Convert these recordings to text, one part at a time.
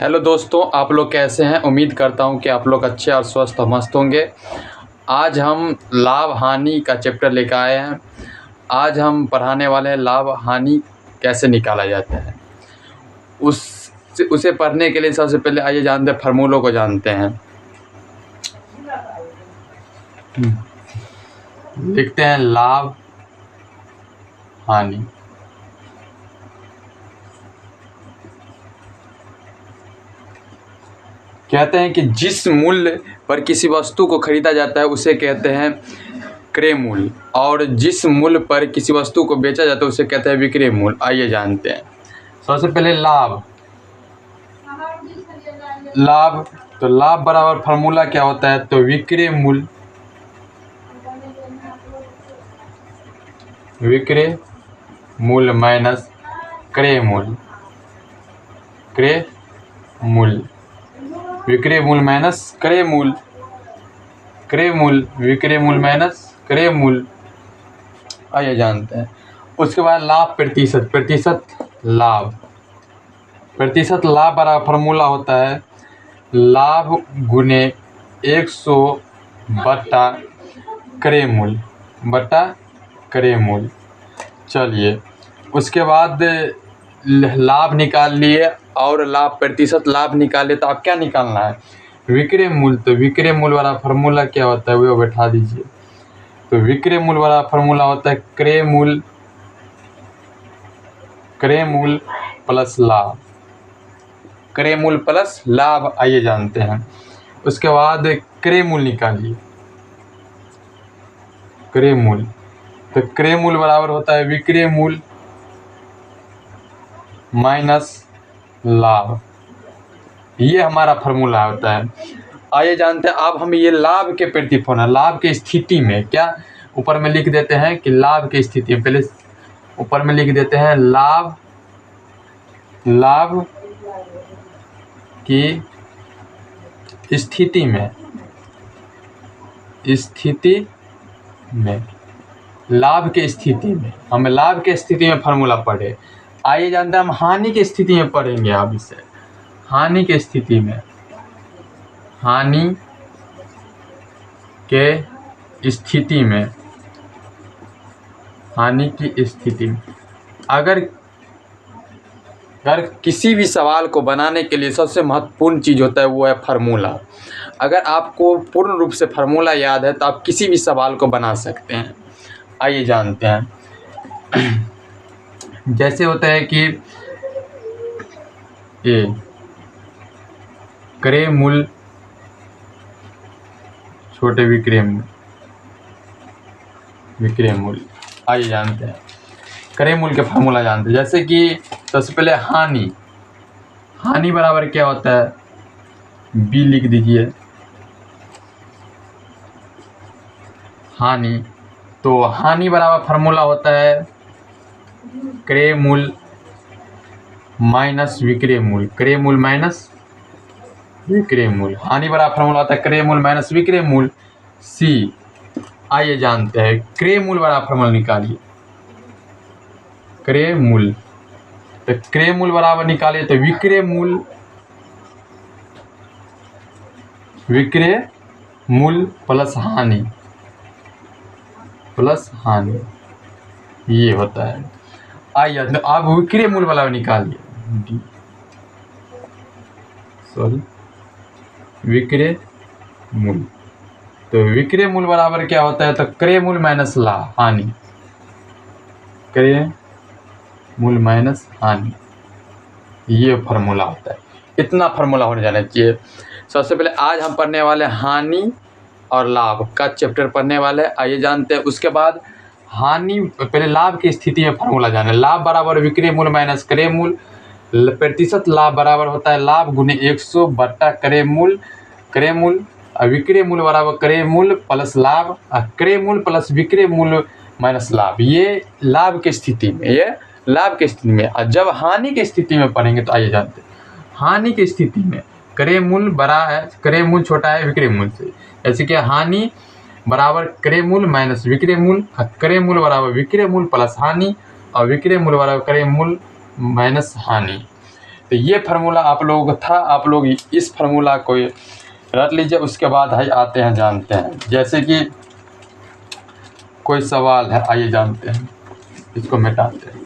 Hello दोस्तों, आप लोग कैसे हैं। उम्मीद करता हूं कि आप लोग अच्छे और स्वस्थ और मस्त होंगे। आज हम लाभ हानि का चैप्टर लेकर आए हैं। आज हम पढ़ाने वाले हैं लाभ हानि कैसे निकाला जाता है। उसे पढ़ने के लिए सबसे पहले आइए जानते हैं, फार्मूलों को जानते हैं। लिखते हैं लाभ हानि। कहते हैं कि जिस मूल्य पर किसी वस्तु को खरीदा जाता है उसे कहते हैं क्रय मूल्य, और जिस मूल्य पर किसी वस्तु को बेचा जाता है उसे कहते हैं विक्रय मूल्य। आइए जानते हैं। सबसे पहले लाभ। तो लाभ बराबर फार्मूला क्या होता है, तो विक्रय मूल्य माइनस क्रय मूल्य। विक्रय मूल्य माइनस क्रय मूल्य। विक्रय मूल्य माइनस क्रय मूल्य। आइए जानते हैं। उसके बाद लाभ प्रतिशत लाभ बराबर फार्मूला होता है लाभ गुने 100 बटा क्रय मूल्य। चलिए, उसके बाद लाभ निकाल लिए और प्रतिशत लाभ निकाले, तो आप क्या निकालना है, विक्रय मूल्य। तो विक्रय मूल्य वाला फार्मूला क्या होता है वो बैठा दीजिए। तो विक्रय मूल्य वाला फार्मूला होता है क्रय मूल्य प्लस लाभ। आइए जानते हैं। उसके बाद क्रय मूल्य निकालिए। तो क्रय मूल्य बराबर होता है विक्रय मूल्य माइनस लाभ। ये हमारा फार्मूला होता है। आइए जानते हैं। अब हम ये लाभ के प्रतिफलन, लाभ की स्थिति में क्या ऊपर में लिख देते हैं कि लाभ की स्थिति में, पहले ऊपर में लिख देते हैं लाभ की स्थिति में लाभ की स्थिति में हम लाभ की स्थिति में फार्मूला पढ़े। आइए जानते हैं हम हानि की स्थिति में पढ़ेंगे। आप इसे हानि की स्थिति में अगर किसी भी सवाल को बनाने के लिए सबसे महत्वपूर्ण चीज़ होता है वो है फार्मूला। अगर आपको पूर्ण रूप से फार्मूला याद है तो आप किसी भी सवाल को बना सकते हैं। आइए जानते हैं। जैसे होता है कि ये क्रय मूल्य छोटे विक्रय मूल्य। आइए जानते हैं क्रय मूल्य के फार्मूला जानते हैं। जैसे कि सबसे पहले हानि बराबर क्या होता है, बी लिख दीजिए। हानि, तो हानि बराबर फार्मूला होता है क्रय मूल्य माइनस विक्रय मूल्य। हानि बराबर फार्मूला होता है क्रय मूल्य माइनस विक्रय मूल्य, सी। आइए जानते हैं क्रय मूल्य बराबर फार्मूला निकालिए। क्रय मूल्य, तो क्रय मूल्य बराबर निकालिए तो विक्रय मूल्य प्लस हानि ये होता है। आइए तो आप विक्रय मूल्य वाला निकालिए। विक्रय मूल्य, तो विक्रय मूल्य बराबर क्या होता है, तो क्रय मूल्य माइनस हानि। क्रय मूल्य माइनस हानि, ये फार्मूला होता है। इतना फार्मूला होने जाना चाहिए। सबसे पहले आज हम पढ़ने वाले हानि और लाभ का चैप्टर पढ़ने वाले हैं। आइए जानते हैं। उसके बाद पहले लाभ की स्थिति में फार्मूला जाने। लाभ बराबर विक्रय मूल्य माइनस क्रय मूल्य। प्रतिशत लाभ बराबर होता है लाभ गुने 100 बटा क्रय मूल्य। और विक्रय मूल्य बराबर क्रय मूल्य प्लस लाभ, क्रय मूल्य प्लस विक्रय मूल्य माइनस लाभ। ये लाभ की स्थिति में। और जब हानि की स्थिति में पढ़ेंगे तो आइए जानते हैं। हानि की स्थिति में क्रय मूल्य बड़ा है, क्रय मूल्य छोटा है विक्रय मूल्य से। जैसे कि हानि बराबर क्रय मूल्य माइनस विक्रय मूल्य, क्रय मूल्य बराबर विक्रय मूल्य प्लस हानि, और विक्रय मूल्य बराबर क्रय मूल्य माइनस हानि। तो ये फार्मूला आप लोगों को था, आप लोग इस फार्मूला को रट लीजिए। उसके बाद है आते हैं जानते हैं, जैसे कि कोई सवाल है, आइए जानते हैं, इसको मिटाते हैं।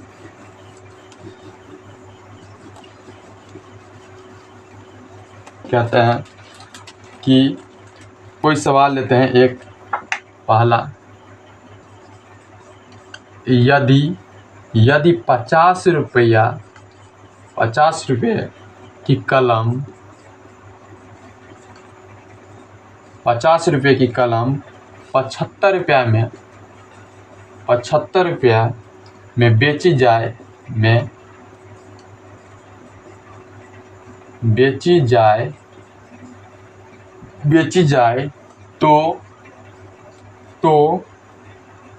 कहते हैं कि कोई सवाल लेते हैं एक पहला, यदि 50 रुपये की कलम 75 रुपया में बेची जाए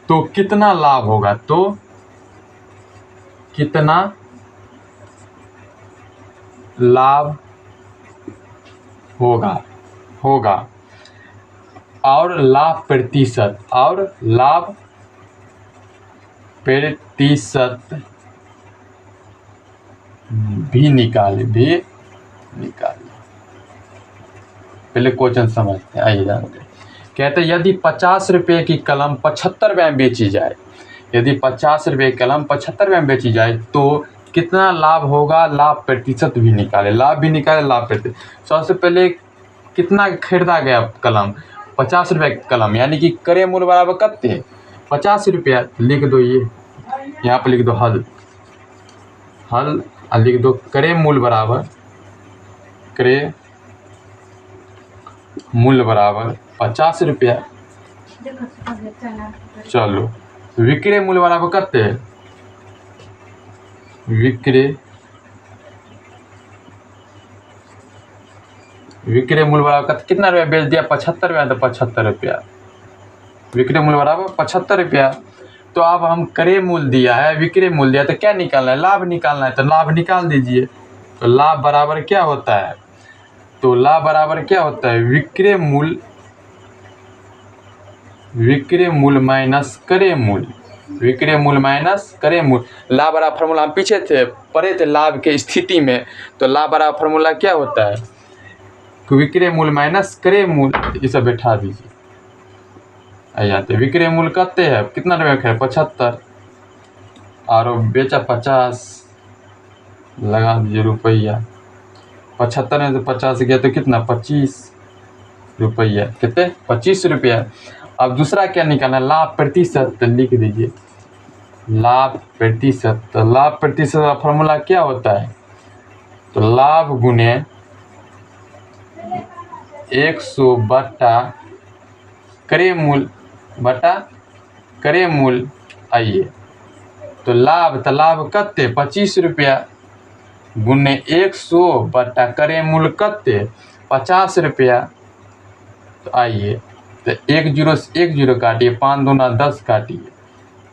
तो कितना लाभ होगा? तो कितना लाभ होगा और लाभ प्रतिशत भी निकाले। पहले क्वेश्चन समझते हैं, आइए जानते हैं। कहते हैं यदि 50 रुपये की कलम 75 रुपये में बेची जाए, यदि 50 रुपये की कलम 75 रुपये में बेची जाए तो कितना लाभ होगा? लाभ प्रतिशत भी निकाले, लाभ प्रतिशत। सबसे पहले कितना खरीदा गया कलम? 50 रुपये की कलम, यानी कि क्रय मूल्य बराबर कितने? 50 रुपया। लिख दो, ये यहाँ पर लिख दो हल लिख दो क्रय मूल्य बराबर 50 रुपया। चलो, विक्रय मूल्य बराबर कितने? विक्रय मूल्य बराबर कितना रुपया बेच दिया? 75 रुपया, तो 75 रुपया। विक्रय मूल्य बराबर 75 रुपया। तो अब हम क्रय मूल्य दिया है, विक्रय मूल्य दिया, तो क्या निकालना है? लाभ निकालना है। तो लाभ निकाल दीजिए। तो लाभ बराबर क्या होता है? तो लाभ बराबर क्या होता है? विक्रय मूल्य माइनस क्रय मूल्य। लाभ बराबर फार्मूला हम पीछे पढ़े थे लाभ के स्थिति में। तो लाभ बराबर फार्मूला क्या होता है? विक्रय मूल्य माइनस क्रय मूल्य। ये सब बैठा दीजिए। आ जाते विक्रय मूल्य कितने है? कितना रुपया है? 75 और बेचा 50, लगा दीजिए रुपया। 75 में से 50 गया तो कितना? 25 रुपया। कितने? 25 रुपया। अब दूसरा क्या निकालना? लाभ प्रतिशत। तो लिख दीजिए लाभ प्रतिशत। तो लाभ प्रतिशत का फॉर्मूला क्या होता है? तो लाभ गुने 100 बटा क्रय मूल्य। आइए, तो लाभ कत्ते? 25 रुपया गुने 100 बटा क्रय मूल्य कत्ते? 50 रुपया। तो आइए, तो 1 0 काटिए, 5 दूना 10 काटिए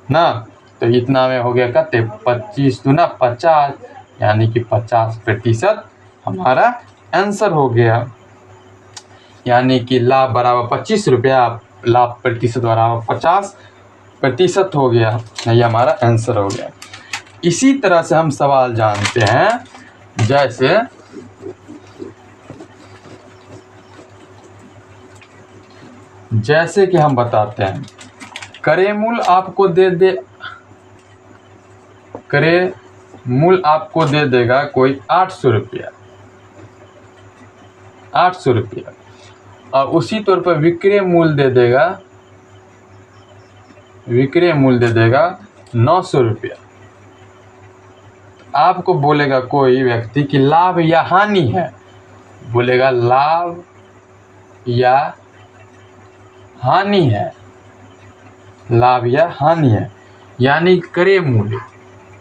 ना, तो इतना में हो गया कत्ते? 25 दूना 50, यानी कि 50% हमारा आंसर हो गया। यानी कि लाभ बराबर 25 रुपया, लाभ प्रतिशत बराबर 50% हो गया। ये हमारा आंसर हो गया। इसी तरह से हम सवाल जानते हैं, जैसे कि हम बताते हैं, क्रय मूल्य आपको दे देगा कोई 800 रुपया, और उसी तौर पर विक्रय मूल्य दे देगा 900 रुपया। आपको बोलेगा कोई व्यक्ति कि लाभ या हानि है, बोलेगा लाभ या हानि है, यानी क्रय मूल्य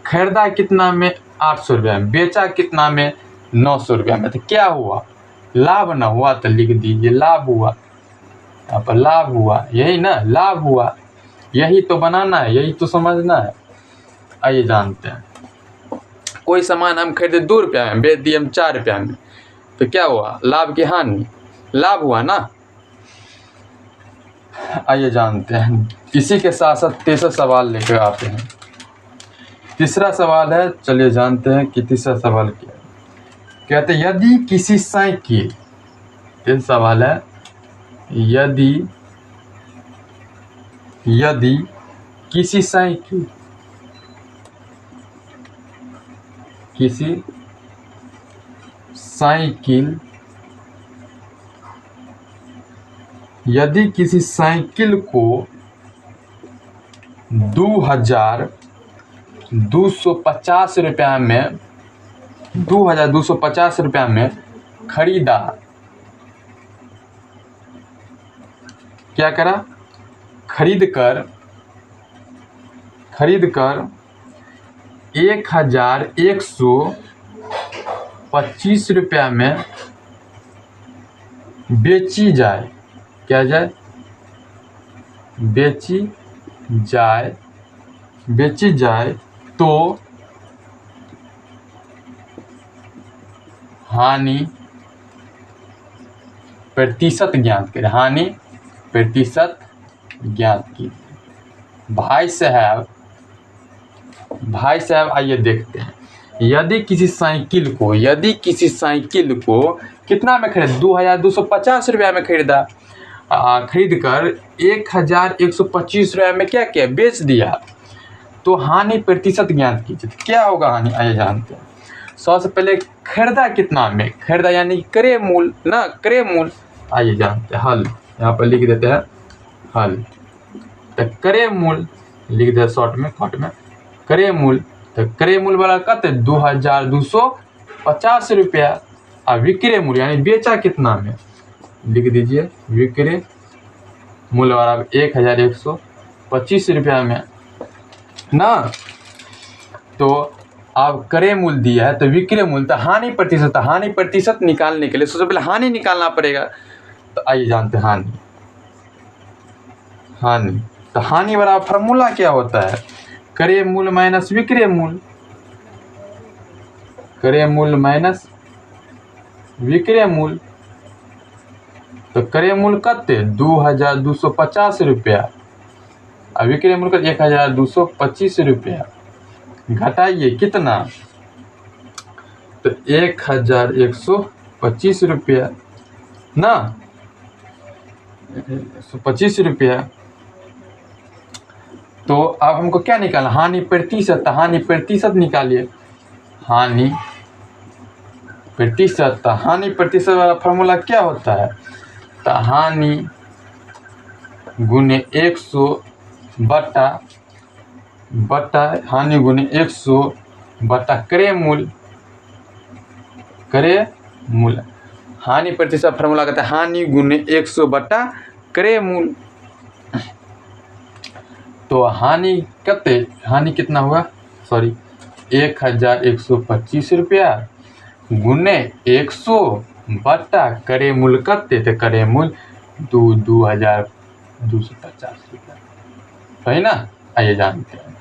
खरीदा कितना में? 800 रुपया में, बेचा कितना में? 900 रुपया में। तो क्या हुआ? लाभ ना हुआ। तो लिख दीजिए लाभ हुआ। यहाँ पर लाभ हुआ, यही ना, लाभ हुआ। यही तो बनाना है, यही तो समझना है। आइए जानते हैं, कोई सामान हम खरीदे 2 रुपया में, बेच दिए हम 4 रुपया में, तो क्या हुआ? लाभ की हानि? लाभ हुआ ना। आइए जानते हैं, इसी के साथ साथ तीसरा सवाल लेकर आते हैं। तीसरा सवाल है, चलिए जानते हैं कि तीसरा सवाल क्या है। कहते यदि किसी साइकिल, ये सवाल है, यदि किसी साइकिल यदि किसी साइकिल को 2,250 रुपया में 2,250 रुपया में खरीदा, क्या करा, खरीद कर 1,125 रुपया में बेची जाए, क्या जाए, बेची जाए तो हानि प्रतिशत ज्ञात करें, हानि प्रतिशत ज्ञात की। भाई साहब आइए देखते हैं, यदि किसी साइकिल को कितना में खरीदा, 2,250 रुपया में खरीदा, खरीद कर 1,125 रुपया में क्या किया, बेच दिया, तो हानि प्रतिशत ज्ञात कीजिए। क्या होगा हानि, आइए जानते हैं। सबसे पहले खरीदा कितना में, खरीदा यानी क्रय मूल ना, क्रय मूल। आइए जानते हैं, हल यहाँ पर लिख देते हैं, हल। तो क्रय मूल लिख दे शॉर्ट में क्रय मूल। तो क्रय मूल वाला कत 2,250 रुपया, और विक्रय मूल यानी बेचा कितना में, लिख दीजिए विक्रय मूल वाला 1,125 रुपया में ना। तो अब क्रय मूल दिया है तो विक्रय मूल, तो हानि प्रतिशत निकालने के लिए सबसे पहले हानि निकालना पड़ेगा। तो आइए जानते हैं हानि। तो हानि वाला फार्मूला क्या होता है, क्रय मूल माइनस विक्रय मूल, क्रय मूल माइनस विक्रय मूल। तो क्रय मूल कते 2,250 रुपया और विक्रय मूल का 1,225 रुपया, घटाइए कितना, तो 1,125 रुपया ना, 125 रुपया। तो अब हमको क्या निकालना, हानि प्रतिशत। हानि प्रतिशत निकालिए, हानि प्रतिशत वाला फार्मूला क्या होता है, तो हानि गुने 100 बटा हानि गुने 100 बटा क्रय मूल। हानि प्रतिशत फार्मूला कहता है हानि गुने 100 बटा क्रय मूल। तो हानि कितना हुआ, 1,125 रुपया गुने 100 बटा क्रय मूल कते, तो क्रय मूल 2,250 रुपया, सही ना। आइए जानते हैं,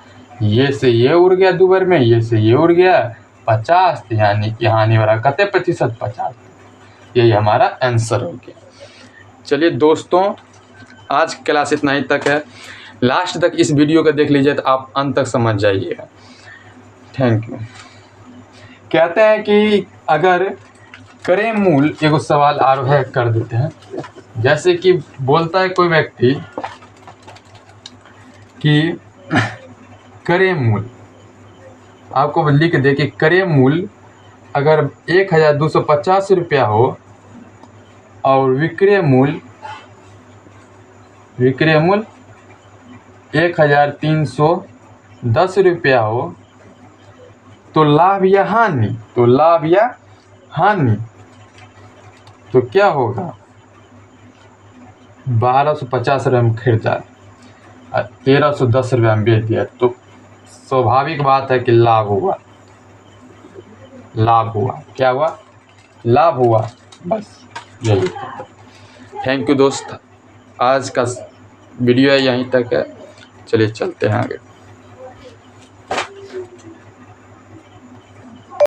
ये से ये उड़ गया दूबर में, ये से ये उड़ गया 50, यानी कि हानि वाला कते प्रतिशत 50। यही हमारा आंसर हो गया। चलिए दोस्तों, आज क्लास इतना ही तक है। लास्ट तक इस वीडियो को देख लीजिए तो आप अंत तक समझ जाइएगा। Thank you. कहते हैं कि अगर क्रय मूल, एगो सवाल और है कर देते हैं। जैसे कि बोलता है कोई व्यक्ति कि क्रय मूल, आपको लिख दे कि क्रय मूल अगर 1,250 रुपया हो और विक्रय मूल 1,310 रुपया हो, तो लाभ या हानि, तो क्या होगा, 1,250 रुपये में खरीदा और 1,310 रुपया में बेच दिया, तो स्वाभाविक बात है कि लाभ हुआ। क्या हुआ, लाभ हुआ। बस यही। थैंक यू दोस्त, आज का वीडियो यहीं तक है। चलिए चलते हैं आगे।